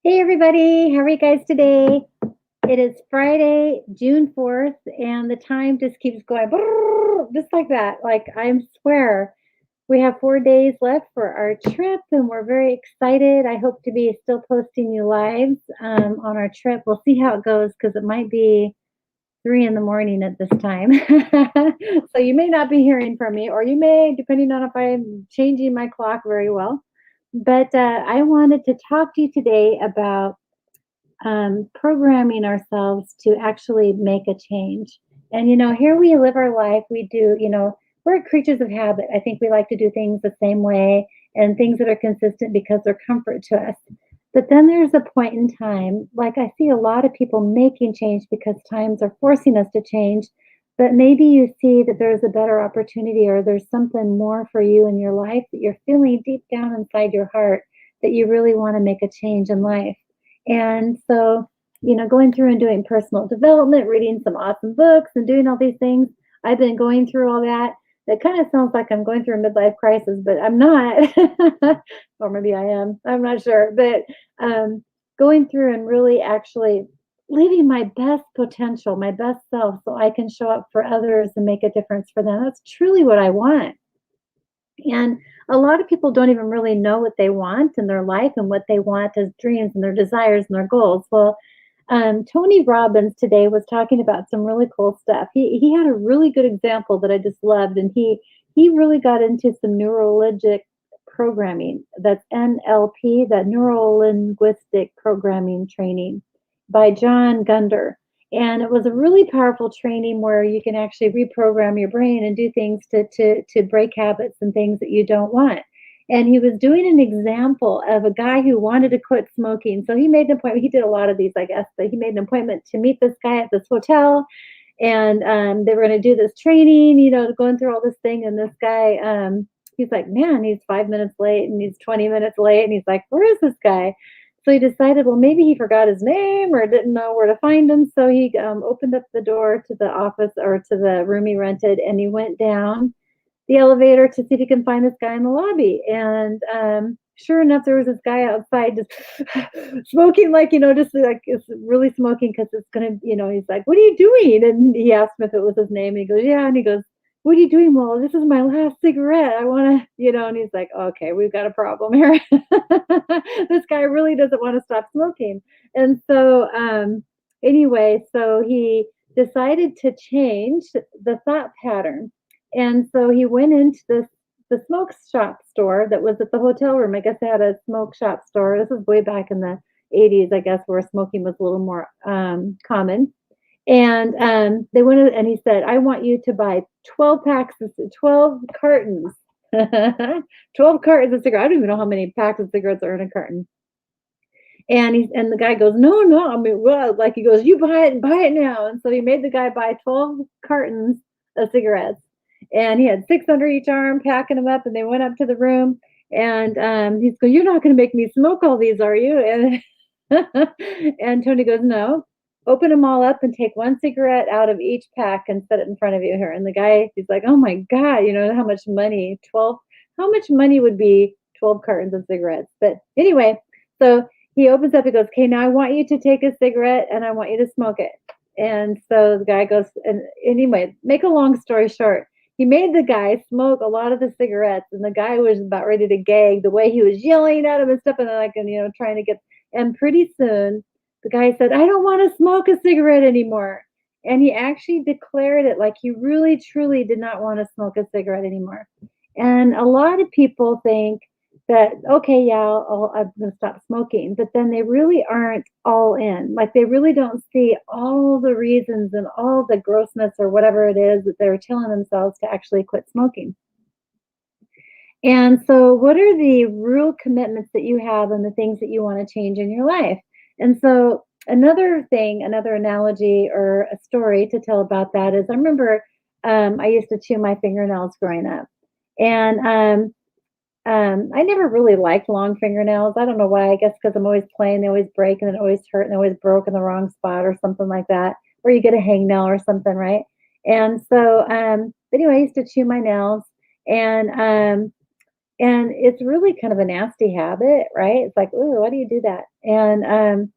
Hey everybody, how are you guys today? It is Friday, June 4th, and the time just keeps going brrrr, just like that. Like I swear, we have 4 days left for our trip, and we're very excited. I hope to be still posting you lives on our trip. We'll see how it goes because it might be 3 in the morning at this time. So you may not be hearing from me, or you may, depending on if I'm changing my clock very well. But I wanted to talk to you today about programming ourselves to actually make a change. And, here we live our life. We do, we're creatures of habit. I think we like to do things the same way and things that are consistent because they're comfort to us. But then there's a point in time, like I see a lot of people making change because times are forcing us to change. But maybe you see that there's a better opportunity or there's something more for you in your life that you're feeling deep down inside your heart that you really want to make a change in life. And so, going through and doing personal development, reading some awesome books, and doing all these things, I've been going through all that. That kind of sounds like I'm going through a midlife crisis, but I'm not. Or maybe I am. I'm not sure. But going through and really actually living my best potential, my best self, so I can show up for others and make a difference for them. That's truly what I want. And a lot of people don't even really know what they want in their life and what they want as dreams and their desires and their goals. Well, Tony Robbins today was talking about some really cool stuff. He had a really good example that I just loved, and he really got into some neuro-linguistic programming. That's NLP, that neuro linguistic programming training by John Gunder. And it was a really powerful training where you can actually reprogram your brain and do things to break habits and things that you don't want. And he was doing an example of a guy who wanted to quit smoking. So he made an appointment. He did a lot of these, I guess, but he made an appointment to meet this guy at this hotel. And they were going to do this training, going through all this thing. And this guy, he's like, man, he's 5 minutes late and he's 20 minutes late. And he's like, where is this guy? So he decided, well, maybe he forgot his name or didn't know where to find him. So he opened up the door to the office or to the room he rented, and he went down the elevator to see if he can find this guy in the lobby. And sure enough, there was this guy outside just smoking, like, just like it's really smoking because it's going to, he's like, what are you doing? And he asked him if it was his name. And he goes, yeah. And he goes, what are you doing? Well, this is my last cigarette. I want to, and he's like, okay, we've got a problem here. This guy really doesn't want to stop smoking. And so, anyway, so he decided to change the thought pattern. And so he went into the smoke shop store that was at the hotel room. I guess they had a smoke shop store. This was way back in the 80s, I guess, where smoking was a little more common. And they went in, and he said, I want you to buy 12 packs, 12 cartons, 12 cartons of cigarettes. I don't even know how many packs of cigarettes are in a carton. And the guy goes, no, I mean, well, like he goes, you buy it now. And so he made the guy buy 12 cartons of cigarettes, and he had six under each arm, packing them up. And they went up to the room, and he's going, you're not going to make me smoke all these, are you? And and Tony goes, no, open them all up and take one cigarette out of each pack and set it in front of you here. And the guy, he's like, oh my God, how much money, how much money would be 12 cartons of cigarettes? But anyway, so he opens up, he goes, okay, now I want you to take a cigarette and I want you to smoke it. And so the guy goes, and anyway, make a long story short, he made the guy smoke a lot of the cigarettes, and the guy was about ready to gag the way he was yelling at him and stuff, and like, and trying to get, and pretty soon the guy said, I don't want to smoke a cigarette anymore. And he actually declared it like he really, truly did not want to smoke a cigarette anymore. And a lot of people think that, okay, yeah, I'm going to stop smoking, but then they really aren't all in. Like they really don't see all the reasons and all the grossness or whatever it is that they're telling themselves to actually quit smoking. And so, what are the real commitments that you have and the things that you want to change in your life? And so, another thing, another analogy or a story to tell about that is I remember I used to chew my fingernails growing up. And I never really liked long fingernails. I don't know why. I guess because I'm always playing, they always break and it always hurt and they always broke in the wrong spot or something like that. Or you get a hangnail or something, right? And so, but anyway, I used to chew my nails, and And it's really kind of a nasty habit, right? It's like, "Ooh, why do you do that?" And,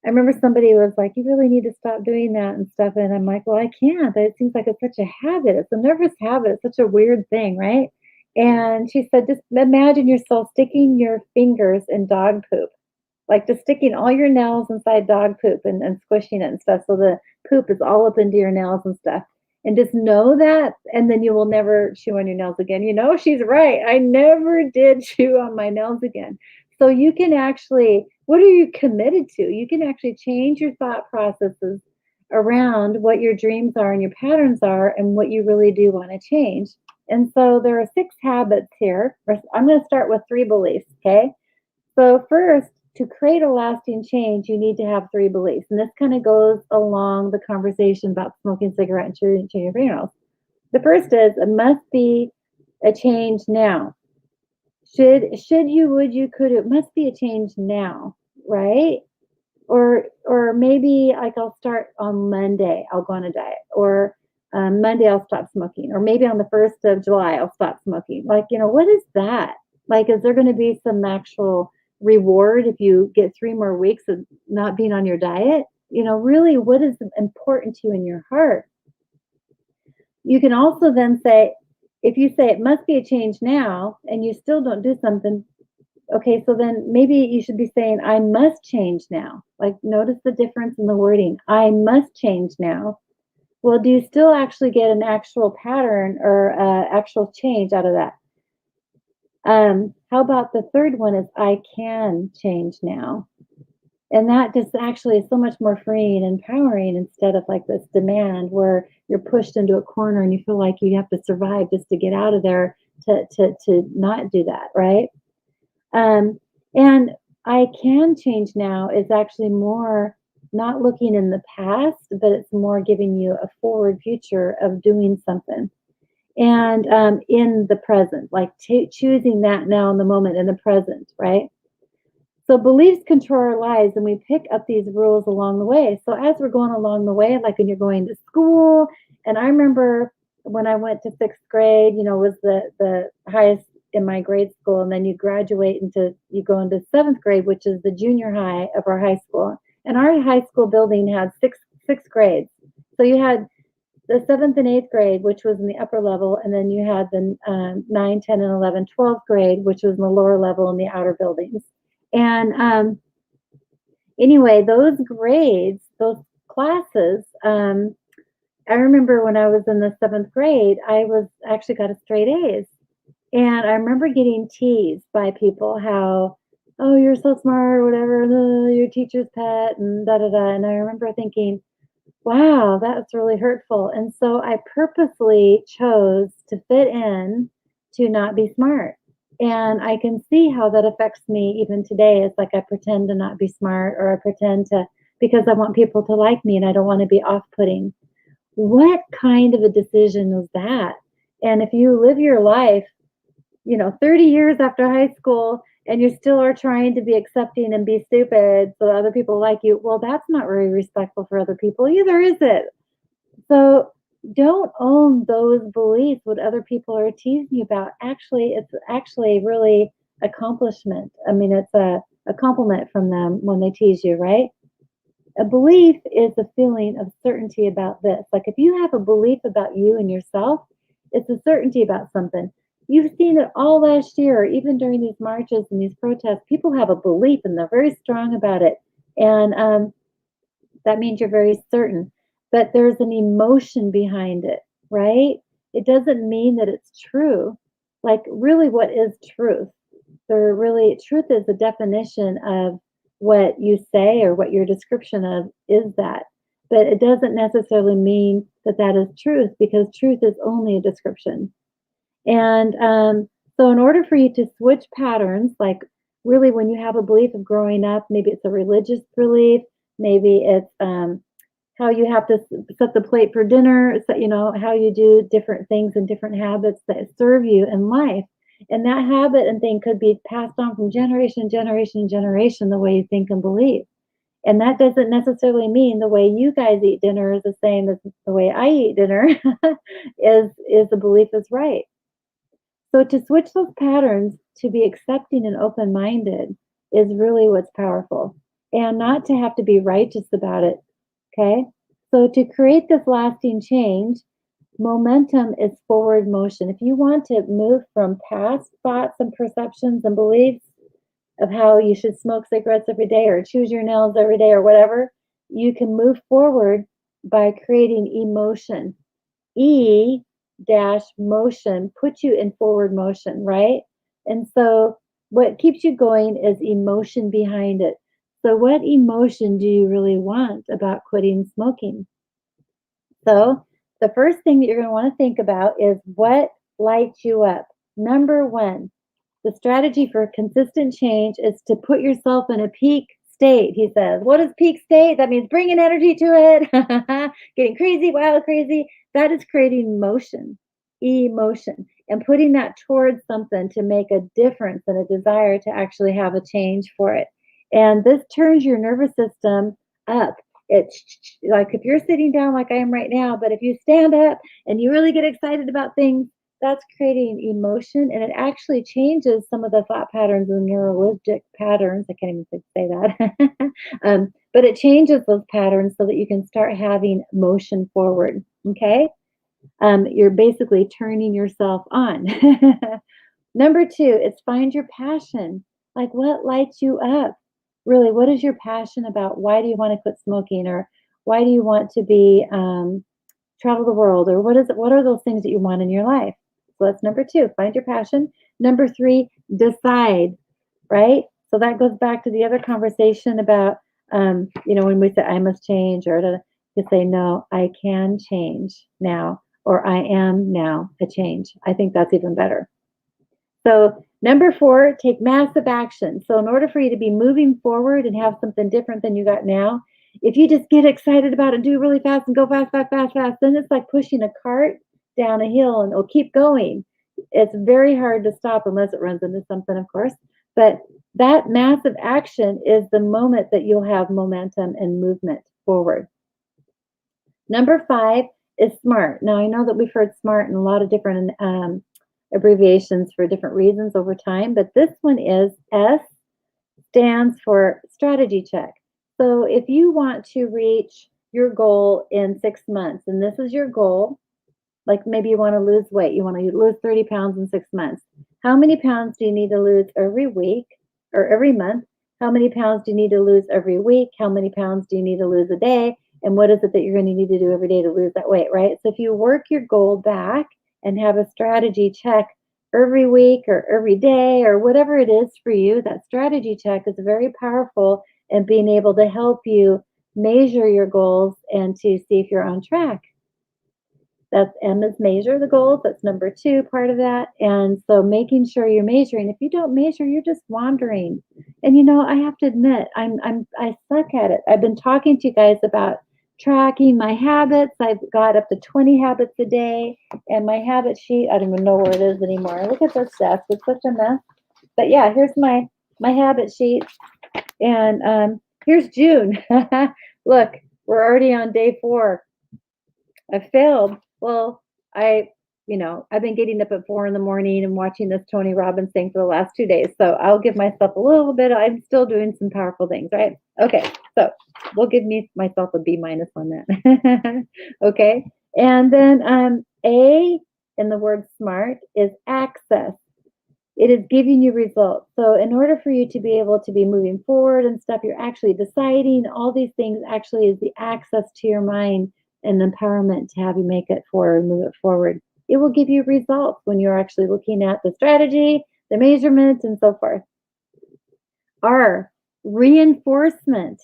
I remember somebody was like, "You really need to stop doing that and stuff," and I'm like, "Well, I can't. It seems like it's such a habit. It's a nervous habit. It's such a weird thing, right?" And she said, "Just imagine yourself sticking your fingers in dog poop, like just sticking all your nails inside dog poop and squishing it and stuff so the poop is all up into your nails and stuff. And just know that, and then you will never chew on your nails again." You know, she's right. I never did chew on my nails again. So you can actually, what are you committed to? You can actually change your thought processes around what your dreams are and your patterns are and what you really do want to change. And so there are 6 habits here. I'm going to start with 3 beliefs, okay? So, first, to create a lasting change, you need to have 3 beliefs. And this kind of goes along the conversation about smoking cigarette and chewing your fingernails. The first is it must be a change now. Should you, would you, could it must be a change now, right? Or maybe like I'll start on Monday, I'll go on a diet, or Monday I'll stop smoking, or maybe on the 1st of July I'll stop smoking. Like, what is that? Like, is there going to be some actual reward if you get 3 more weeks of not being on your diet? Really, what is important to you in your heart? You can also then say, if you say it must be a change now and you still don't do something, okay, so then maybe you should be saying, I must change now. Like, notice the difference in the wording. I must change now. Well, do you still actually get an actual pattern or actual change out of that? How about the third one is I can change now? And that just actually is so much more freeing and empowering instead of like this demand where you're pushed into a corner and you feel like you have to survive just to get out of there to not do that, right? Um, and I can change now is actually more not looking in the past, but it's more giving you a forward future of doing something. And in the present, like choosing that now in the moment in the present, right? So beliefs control our lives, and we pick up these rules along the way. So as we're going along the way, like when you're going to school, and I remember when I went to 6th grade, was the highest in my grade school, and then you go into 7th grade, which is the junior high of our high school. And our high school building had six grades. So you had the 7th and 8th grade, which was in the upper level, and then you had the 9, 10, and 11, 12th grade, which was in the lower level in the outer buildings. And anyway, those grades, those classes, I remember when I was in the 7th grade, I was actually got a straight A's. And I remember getting teased by people how, oh, you're so smart or whatever, your teacher's pet, and da da da. And I remember thinking, wow, that's really hurtful. And so I purposely chose to fit in to not be smart. And I can see how that affects me even today. It's like I pretend to not be smart or I pretend to, because I want people to like me and I don't want to be off putting. What kind of a decision is that? And if you live your life 30 years after high school and you still are trying to be accepting and be stupid so other people like you, well, that's not very respectful for other people either, is it? So don't own those beliefs, what other people are teasing you about. Actually, it's actually really accomplishment. I mean, it's a compliment from them when they tease you, right? A belief is a feeling of certainty about this. Like if you have a belief about you and yourself, it's a certainty about something. You've seen it all last year, even during these marches and these protests. People have a belief and they're very strong about it. And that means you're very certain. But there's an emotion behind it, right? It doesn't mean that it's true. Like, really, what is truth? Truth is a definition of what you say or what your description of is that. But it doesn't necessarily mean that that is truth because truth is only a description. And so, in order for you to switch patterns, like really when you have a belief of growing up, maybe it's a religious belief, maybe it's how you have to set the plate for dinner, so, how you do different things and different habits that serve you in life. And that habit and thing could be passed on from generation, generation, generation, the way you think and believe. And that doesn't necessarily mean the way you guys eat dinner is the same as the way I eat dinner is the belief is right. So to switch those patterns to be accepting and open-minded is really what's powerful, and not to have to be righteous about it. Okay. So to create this lasting change, momentum is forward motion. If you want to move from past thoughts and perceptions and beliefs of how you should smoke cigarettes every day or choose your nails every day or whatever, you can move forward by creating emotion. E dash motion puts you in forward motion, right? And so what keeps you going is emotion behind it. So, what emotion do you really want about quitting smoking? So, the first thing that you're going to want to think about is what lights you up. Number one, the strategy for consistent change is to put yourself in a peak state, he says. What is peak state? That means bringing energy to it, getting crazy, wild, crazy. That is creating motion, emotion, and putting that towards something to make a difference and a desire to actually have a change for it. And this turns your nervous system up. It's like if you're sitting down like I am right now, but if you stand up and you really get excited about things, that's creating emotion, and it actually changes some of the thought patterns and neurologic patterns. I can't even say that. But it changes those patterns so that you can start having motion forward. Okay. You're basically turning yourself on. Number two, it's find your passion. Like what lights you up? Really, what is your passion about? Why do you want to quit smoking? Or why do you want to be travel the world? Or what is it? What are those things that you want in your life? So that's number two, find your passion. Number three, decide, right? So that goes back to the other conversation about, when we say I must change, or to say, no, I can change now, or I am now a change. I think that's even better. So number four, take massive action. So in order for you to be moving forward and have something different than you got now, if you just get excited about it and do it really fast and go fast, fast, fast, fast, then it's like pushing a cart down a hill and it'll keep going. It's very hard to stop unless it runs into something, of course. But that massive action is the moment that you'll have momentum and movement forward. Number five is SMART. Now, I know that we've heard SMART in a lot of different abbreviations for different reasons over time, but this one is S stands for strategy check. So if you want to reach your goal in 6 months, and this is your goal, like maybe you want to lose weight, you want to lose 30 pounds in 6 months. How many pounds do you need to lose every week or every month? How many pounds do you need to lose every week? How many pounds do you need to lose a day? And what is it that you're going to need to do every day to lose that weight, right? So if you work your goal back and have a strategy check every week or every day or whatever it is for you, that strategy check is very powerful in being able to help you measure your goals and to see if you're on track. That's M is measure the goals. That's number two part of that. And so making sure you're measuring. If you don't measure, you're just wandering. And I have to admit, I suck at it. I've been talking to you guys about tracking my habits. I've got up to 20 habits a day, and my habit sheet, I don't even know where it is anymore. Look at this desk. It's such a mess. But yeah, here's my habit sheet. And here's June. Look, we're already on day 4. I failed. Well, I've been getting up at 4 in the morning and watching this Tony Robbins thing for the last 2 days. So I'll give myself a little bit. I'm still doing some powerful things, right? Okay. So we'll give myself a B- on that. Okay. And then A in the word SMART is access. It is giving you results. So in order for you to be able to be moving forward and stuff, you're actually deciding all these things actually is the access to your mind and empowerment to have you make it forward, move it forward. It will give you results when you're actually looking at the strategy, the measurements, and so forth. R, reinforcement.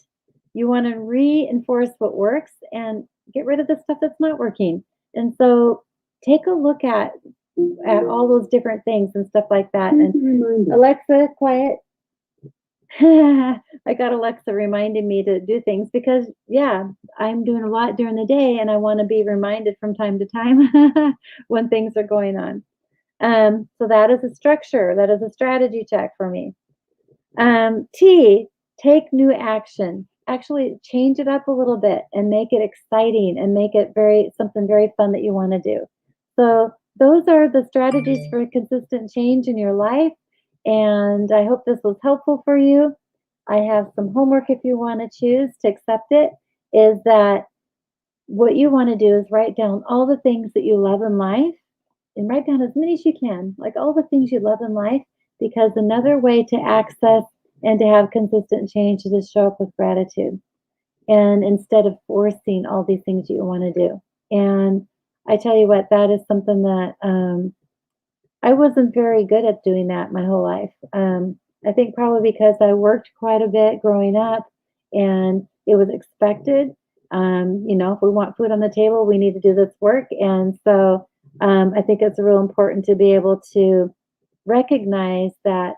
You want to reinforce what works and get rid of the stuff that's not working. And so take a look at all those different things and stuff like that. And Alexa, quiet. I got Alexa reminding me to do things because, yeah, I'm doing a lot during the day and I want to be reminded from time to time when things are going on. So that is a structure. That is a strategy check for me. T, take new action. Actually change it up a little bit and make it exciting and make it something very fun that you want to do. So those are the strategies for consistent change in your life. And I hope this was helpful for you. I have some homework if you want to choose to accept it. Is that what you want to do is write down all the things that you love in life and write down as many as you can, like all the things you love in life, because another way to access and to have consistent change is to show up with gratitude. And instead of forcing all these things that you want to do. And I tell you what, that is something that I wasn't very good at doing that my whole life. I think probably because I worked quite a bit growing up and it was expected. If we want food on the table, we need to do this work. And so I think it's real important to be able to recognize that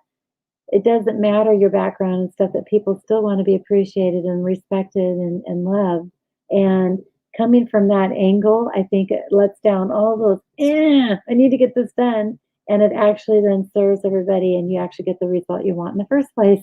it doesn't matter your background and stuff, that people still want to be appreciated and respected and loved. And coming from that angle, I think it lets down all those, I need to get this done. And it actually then serves everybody and you actually get the result you want in the first place.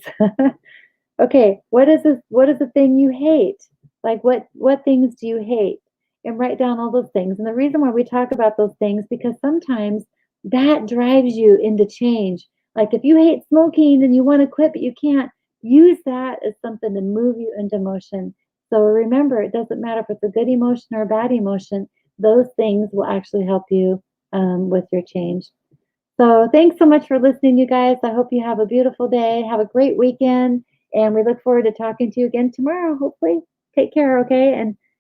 Okay, what is the thing you hate? Like what things do you hate? And write down all those things. And the reason why we talk about those things, because sometimes that drives you into change. Like if you hate smoking and you want to quit, but you can't, use that as something to move you into motion. So remember, it doesn't matter if it's a good emotion or a bad emotion, those things will actually help you with your change. So thanks so much for listening, you guys. I hope you have a beautiful day. Have a great weekend. And we look forward to talking to you again tomorrow, hopefully. Take care, okay?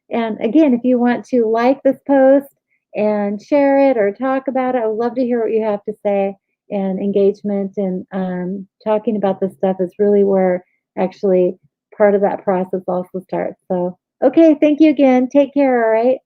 And again, if you want to like this post and share it or talk about it, I would love to hear what you have to say. And engagement and talking about this stuff is really where actually part of that process also starts. So, okay, thank you again. Take care, all right?